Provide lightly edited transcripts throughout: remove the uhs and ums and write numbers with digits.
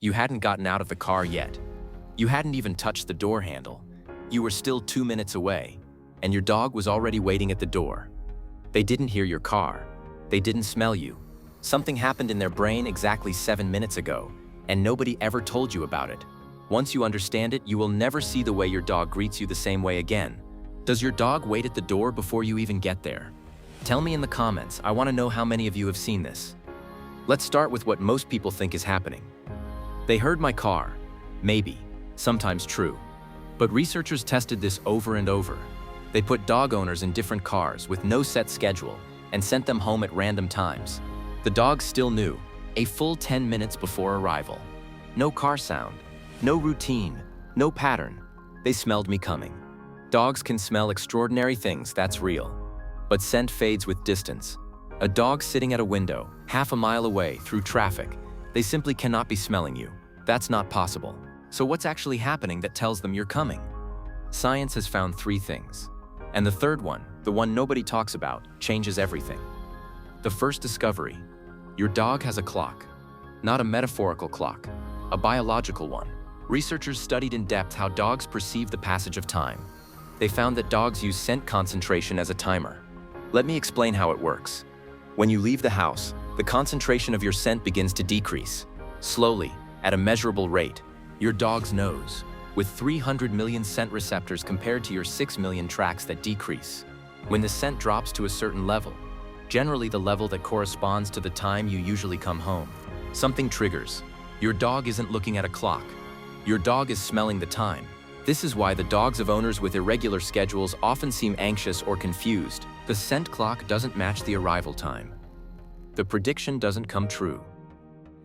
You hadn't gotten out of the car yet. You hadn't even touched the door handle. You were still 2 minutes away, and your dog was already waiting at the door. They didn't hear your car. They didn't smell you. Something happened in their brain exactly 7 minutes ago, and nobody ever told you about it. Once you understand it, you will never see the way your dog greets you the same way again. Does your dog wait at the door before you even get there? Tell me in the comments. I want to know how many of you have seen this. Let's start with what most people think is happening. They heard my car. Maybe. Sometimes true. But researchers tested this over and over. They put dog owners in different cars with no set schedule and sent them home at random times. The dogs still knew, a full 10 minutes before arrival. No car sound, no routine, no pattern. They smelled me coming. Dogs can smell extraordinary things, that's real. But scent fades with distance. A dog sitting at a window, half a mile away through traffic, they simply cannot be smelling you. That's not possible. So what's actually happening that tells them you're coming? Science has found 3 things. And the third one, the one nobody talks about, changes everything. The first discovery: your dog has a clock. Not a metaphorical clock, a biological one. Researchers studied in depth how dogs perceive the passage of time. They found that dogs use scent concentration as a timer. Let me explain how it works. When you leave the house, the concentration of your scent begins to decrease. Slowly, at a measurable rate. Your dog's nose, with 300 million scent receptors compared to your 6 million tracks that decrease. When the scent drops to a certain level, generally the level that corresponds to the time you usually come home, something triggers. Your dog isn't looking at a clock. Your dog is smelling the time. This is why the dogs of owners with irregular schedules often seem anxious or confused. The scent clock doesn't match the arrival time. The prediction doesn't come true.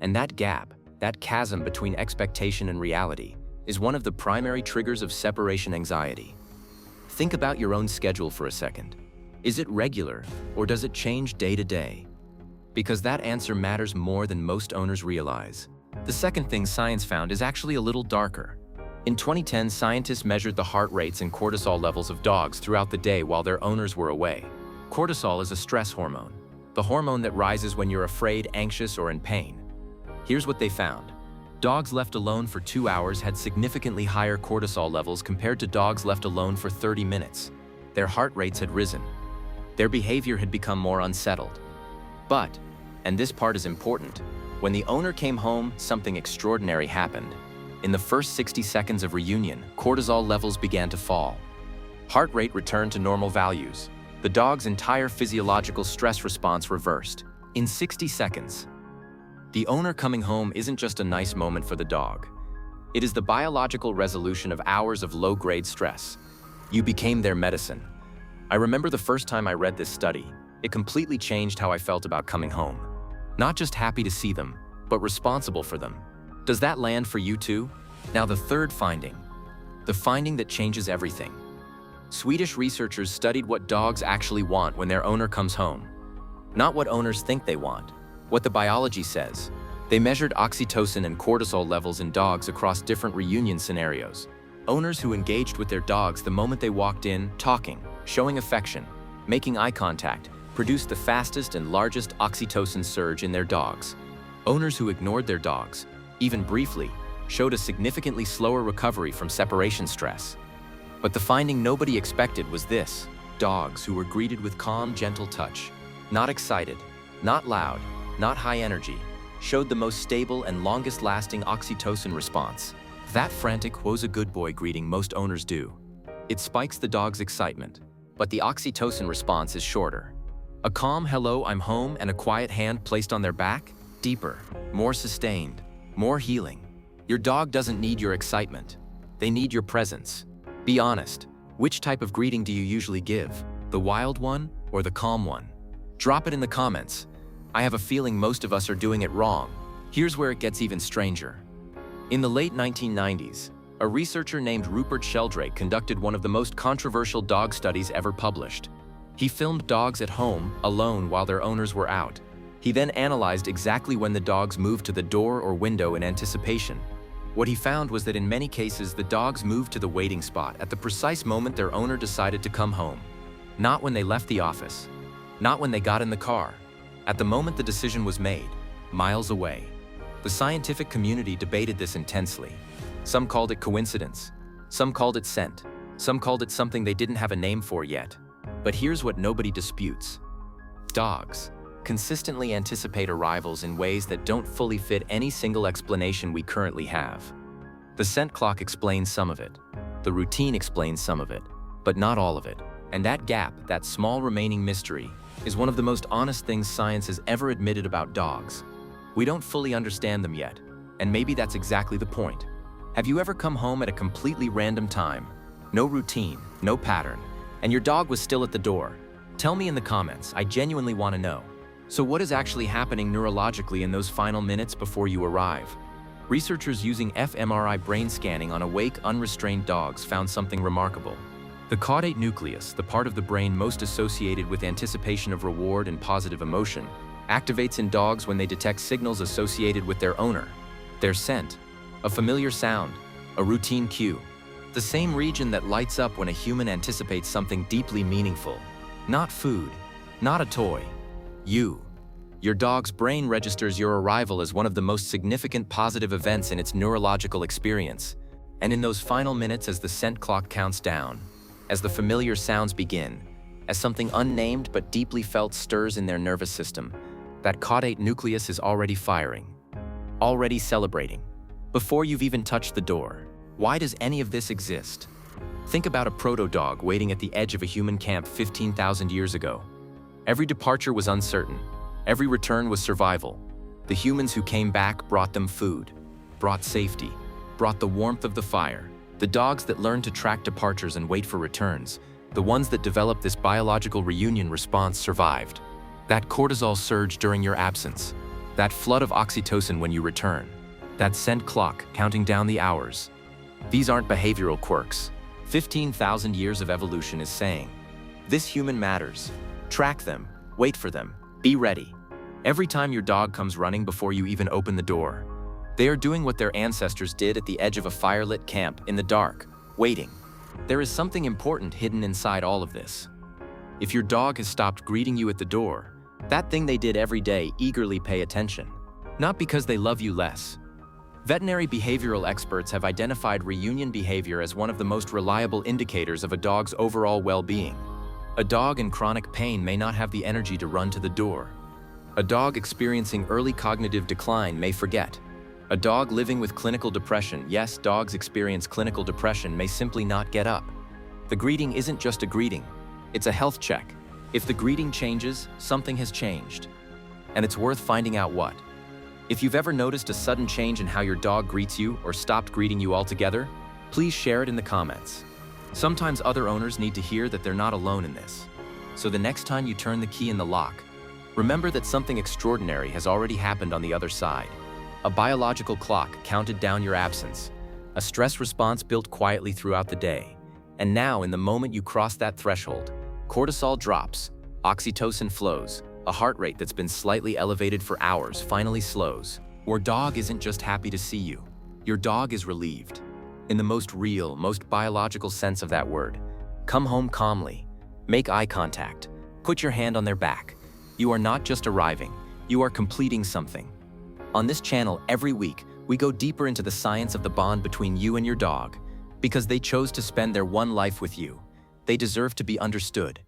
And that gap, that chasm between expectation and reality, is one of the primary triggers of separation anxiety. Think about your own schedule for a second. Is it regular, or does it change day to day? Because that answer matters more than most owners realize. The second thing science found is actually a little darker. In 2010, scientists measured the heart rates and cortisol levels of dogs throughout the day while their owners were away. Cortisol is a stress hormone, the hormone that rises when you're afraid, anxious, or in pain. Here's what they found. Dogs left alone for 2 hours had significantly higher cortisol levels compared to dogs left alone for 30 minutes. Their heart rates had risen. Their behavior had become more unsettled. But, and this part is important, when the owner came home, something extraordinary happened. In the first 60 seconds of reunion, cortisol levels began to fall. Heart rate returned to normal values. The dog's entire physiological stress response reversed. In 60 seconds. The owner coming home isn't just a nice moment for the dog. It is the biological resolution of hours of low-grade stress. You became their medicine. I remember the first time I read this study. It completely changed how I felt about coming home. Not just happy to see them, but responsible for them. Does that land for you too? Now the third finding. The finding that changes everything. Swedish researchers studied what dogs actually want when their owner comes home. Not what owners think they want. What the biology says. They measured oxytocin and cortisol levels in dogs across different reunion scenarios. Owners who engaged with their dogs the moment they walked in, talking, showing affection, making eye contact, produced the fastest and largest oxytocin surge in their dogs. Owners who ignored their dogs, even briefly, showed a significantly slower recovery from separation stress. But the finding nobody expected was this: dogs who were greeted with calm, gentle touch, not excited, not loud, not high energy, showed the most stable and longest-lasting oxytocin response. That frantic "was a good boy" greeting most owners do. It spikes the dog's excitement, but the oxytocin response is shorter. A calm "hello, I'm home" and a quiet hand placed on their back, deeper, more sustained, more healing. Your dog doesn't need your excitement. They need your presence. Be honest. Which type of greeting do you usually give? The wild one or the calm one? Drop it in the comments. I have a feeling most of us are doing it wrong. Here's where it gets even stranger. In the late 1990s, a researcher named Rupert Sheldrake conducted one of the most controversial dog studies ever published. He filmed dogs at home, alone while their owners were out. He then analyzed exactly when the dogs moved to the door or window in anticipation. What he found was that in many cases, the dogs moved to the waiting spot at the precise moment their owner decided to come home. Not when they left the office. Not when they got in the car. At the moment the decision was made, miles away. The scientific community debated this intensely. Some called it coincidence. Some called it scent. Some called it something they didn't have a name for yet. But here's what nobody disputes. Dogs consistently anticipate arrivals in ways that don't fully fit any single explanation we currently have. The scent clock explains some of it. The routine explains some of it, but not all of it. And that gap, that small remaining mystery, is one of the most honest things science has ever admitted about dogs. We don't fully understand them yet, and maybe that's exactly the point. Have you ever come home at a completely random time? No routine, no pattern, and your dog was still at the door? Tell me in the comments, I genuinely want to know. So what is actually happening neurologically in those final minutes before you arrive? Researchers using fMRI brain scanning on awake, unrestrained dogs found something remarkable. The caudate nucleus, the part of the brain most associated with anticipation of reward and positive emotion, activates in dogs when they detect signals associated with their owner, their scent, a familiar sound, a routine cue. The same region that lights up when a human anticipates something deeply meaningful. Not food, not a toy. You. Your dog's brain registers your arrival as one of the most significant positive events in its neurological experience. And in those final minutes as the scent clock counts down, as the familiar sounds begin, as something unnamed but deeply felt stirs in their nervous system, that caudate nucleus is already firing, already celebrating, before you've even touched the door. Why does any of this exist? Think about a proto-dog waiting at the edge of a human camp 15,000 years ago. Every departure was uncertain. Every return was survival. The humans who came back brought them food, brought safety, brought the warmth of the fire. The dogs that learned to track departures and wait for returns, the ones that developed this biological reunion response survived. That cortisol surge during your absence, that flood of oxytocin when you return, that scent clock counting down the hours. These aren't behavioral quirks. 15,000 years of evolution is saying, this human matters. Track them, wait for them, be ready. Every time your dog comes running before you even open the door, they are doing what their ancestors did at the edge of a firelit camp in the dark, waiting. There is something important hidden inside all of this. If your dog has stopped greeting you at the door, that thing they did every day, eagerly pay attention. Not because they love you less. Veterinary behavioral experts have identified reunion behavior as one of the most reliable indicators of a dog's overall well-being. A dog in chronic pain may not have the energy to run to the door. A dog experiencing early cognitive decline may forget. A dog living with clinical depression, yes, dogs experience clinical depression, may simply not get up. The greeting isn't just a greeting, it's a health check. If the greeting changes, something has changed. And it's worth finding out what. If you've ever noticed a sudden change in how your dog greets you or stopped greeting you altogether, please share it in the comments. Sometimes other owners need to hear that they're not alone in this. So the next time you turn the key in the lock, remember that something extraordinary has already happened on the other side. A biological clock counted down your absence, a stress response built quietly throughout the day. And now, in the moment you cross that threshold, cortisol drops, oxytocin flows, a heart rate that's been slightly elevated for hours finally slows. Your dog isn't just happy to see you. Your dog is relieved. In the most real, most biological sense of that word. Come home calmly. Make eye contact. Put your hand on their back. You are not just arriving, you are completing something. On this channel, every week, we go deeper into the science of the bond between you and your dog, because they chose to spend their one life with you. They deserve to be understood,